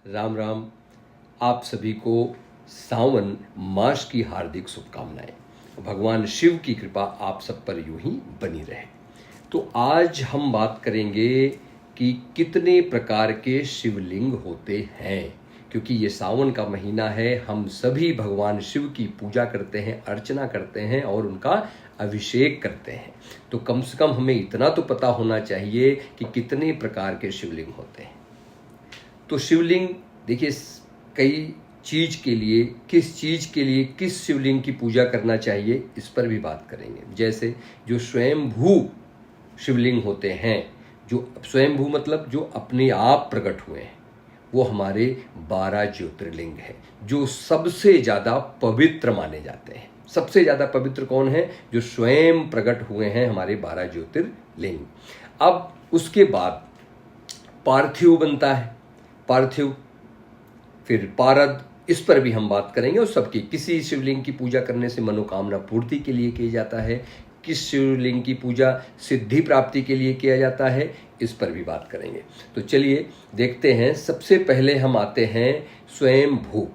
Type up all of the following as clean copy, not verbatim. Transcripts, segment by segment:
राम राम। आप सभी को सावन मास की हार्दिक शुभकामनाएं। भगवान शिव की कृपा आप सब पर यूं ही बनी रहे। तो आज हम बात करेंगे कि कितने प्रकार के शिवलिंग होते हैं, क्योंकि ये सावन का महीना है। हम सभी भगवान शिव की पूजा करते हैं, अर्चना करते हैं और उनका अभिषेक करते हैं। तो कम से कम हमें इतना तो पता होना चाहिए कि कितने प्रकार के शिवलिंग होते हैं। तो शिवलिंग देखिए, कई चीज के लिए, किस चीज के लिए किस शिवलिंग की पूजा करना चाहिए, इस पर भी बात करेंगे। जैसे जो स्वयंभू शिवलिंग होते हैं, जो स्वयंभू मतलब जो अपने आप प्रकट हुए हैं, वो हमारे 12 ज्योतिर्लिंग हैं, जो सबसे ज़्यादा पवित्र माने जाते हैं। सबसे ज़्यादा पवित्र कौन है? जो स्वयं प्रकट हुए हैं, हमारे 12 ज्योतिर्लिंग। अब उसके बाद पार्थिव बनता है, पार्थिव, फिर पारद, इस पर भी हम बात करेंगे। और सबकी किसी शिवलिंग की पूजा करने से मनोकामना पूर्ति के लिए किया जाता है, किस शिवलिंग की पूजा सिद्धि प्राप्ति के लिए किया जाता है, इस पर भी बात करेंगे। तो चलिए देखते हैं। सबसे पहले हम आते हैं स्वयंभू।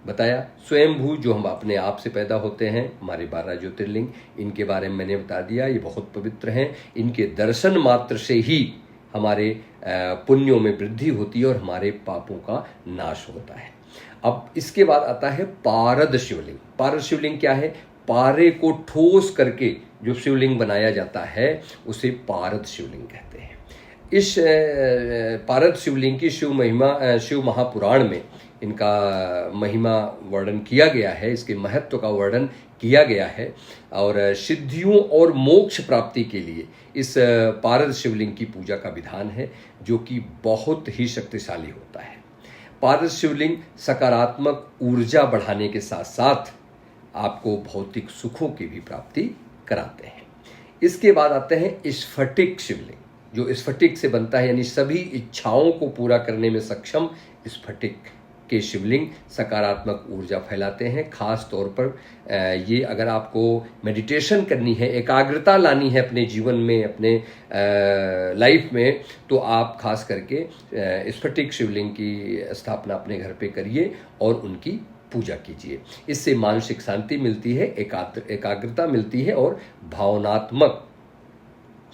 बताया स्वयंभू, जो हम अपने आप से पैदा होते हैं, हमारे 12 ज्योतिर्लिंग, इनके बारे में मैंने बता दिया। ये बहुत पवित्र हैं। इनके दर्शन मात्र से ही हमारे पुण्यों में वृद्धि होती है और हमारे पापों का नाश होता है। अब इसके बाद आता है पारद शिवलिंग। पारद शिवलिंग क्या है? पारे को ठोस करके जो शिवलिंग बनाया जाता है, उसे पारद शिवलिंग कहते हैं। इस पारद शिवलिंग की शिव महापुराण में इनका महिमा वर्णन किया गया है, इसके महत्व का वर्णन किया गया है। और सिद्धियों और मोक्ष प्राप्ति के लिए इस पारद शिवलिंग की पूजा का विधान है, जो कि बहुत ही शक्तिशाली होता है। पारद शिवलिंग सकारात्मक ऊर्जा बढ़ाने के साथ साथ आपको भौतिक सुखों की भी प्राप्ति कराते हैं। इसके बाद आते हैं स्फटिक शिवलिंग, जो स्फटिक से बनता है, यानी सभी इच्छाओं को पूरा करने में सक्षम स्फटिक के शिवलिंग सकारात्मक ऊर्जा फैलाते हैं। खास तौर पर ये अगर आपको मेडिटेशन करनी है, एकाग्रता लानी है अपने जीवन में, अपने लाइफ में, तो आप खास करके स्फटिक शिवलिंग की स्थापना अपने घर पे करिए और उनकी पूजा कीजिए। इससे मानसिक शांति मिलती है, एकाग्रता मिलती है और भावनात्मक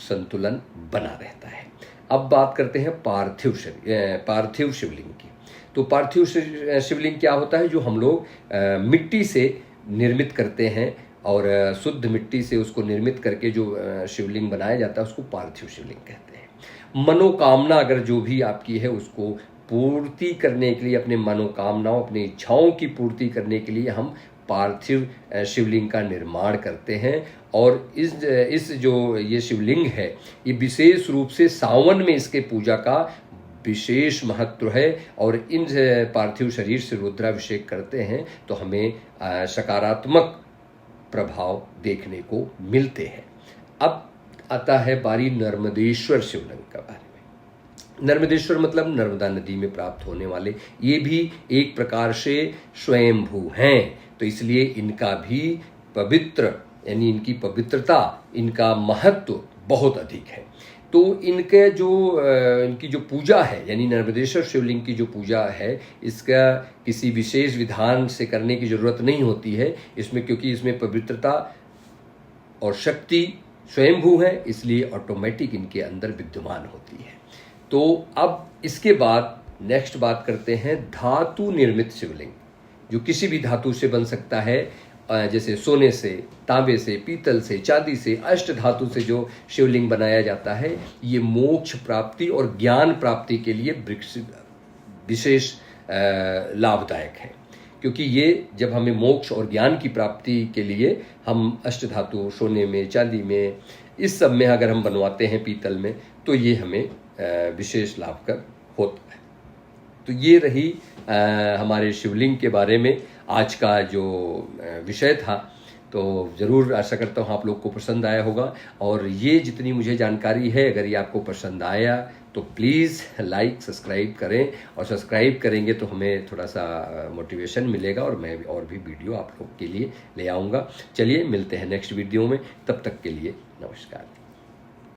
संतुलन बना रहता है। अब बात करते हैं पार्थिव शिवलिंग की। तो पार्थिव शिवलिंग क्या होता है? जो हम लोग मिट्टी से निर्मित करते हैं और शुद्ध मिट्टी से उसको निर्मित करके जो शिवलिंग बनाया जाता है, उसको पार्थिव शिवलिंग कहते हैं। मनोकामना अगर जो भी आपकी है, उसको पूर्ति करने के लिए, अपने मनोकामनाओं, अपनी इच्छाओं की पूर्ति करने के लिए हम पार्थिव शिवलिंग का निर्माण करते हैं। और इस जो ये शिवलिंग है, ये विशेष रूप से सावन में इसके पूजा का विशेष महत्व है। और इन पार्थिव शरीर से रुद्राभिषेक करते हैं तो हमें सकारात्मक प्रभाव देखने को मिलते हैं। अब आता है बारी नर्मदेश्वर शिवलिंग का बारे में। नर्मदेश्वर मतलब नर्मदा नदी में प्राप्त होने वाले, ये भी एक प्रकार से स्वयंभू हैं, तो इसलिए इनका भी पवित्र, यानी इनकी पवित्रता, इनका महत्व बहुत अधिक है। तो इनकी जो पूजा है, यानी नर्मदेश्वर शिवलिंग की जो पूजा है, इसका किसी विशेष विधान से करने की जरूरत नहीं होती है इसमें, क्योंकि इसमें पवित्रता और शक्ति स्वयंभू है, इसलिए ऑटोमेटिक इनके अंदर विद्यमान होती है। तो अब इसके बाद नेक्स्ट बात करते हैं धातु निर्मित शिवलिंग, जो किसी भी धातु से बन सकता है, जैसे सोने से, तांबे से, पीतल से, चांदी से, अष्ट धातु से जो शिवलिंग बनाया जाता है, ये मोक्ष प्राप्ति और ज्ञान प्राप्ति के लिए विशेष लाभदायक है। क्योंकि ये जब हमें मोक्ष और ज्ञान की प्राप्ति के लिए हम अष्ट धातु, सोने में, चांदी में, इस सब में अगर हम बनवाते हैं, पीतल में, तो ये हमें विशेष लाभकर होता है। तो ये रही हमारे शिवलिंग के बारे में आज का जो विषय था। तो ज़रूर आशा करता हूँ आप लोग को पसंद आया होगा। और ये जितनी मुझे जानकारी है, अगर ये आपको पसंद आया तो प्लीज़ लाइक, सब्सक्राइब करें। और सब्सक्राइब करेंगे तो हमें थोड़ा सा मोटिवेशन मिलेगा और मैं और भी वीडियो आप लोग के लिए ले आऊँगा। चलिए मिलते हैं नेक्स्ट वीडियो में, तब तक के लिए नमस्कार।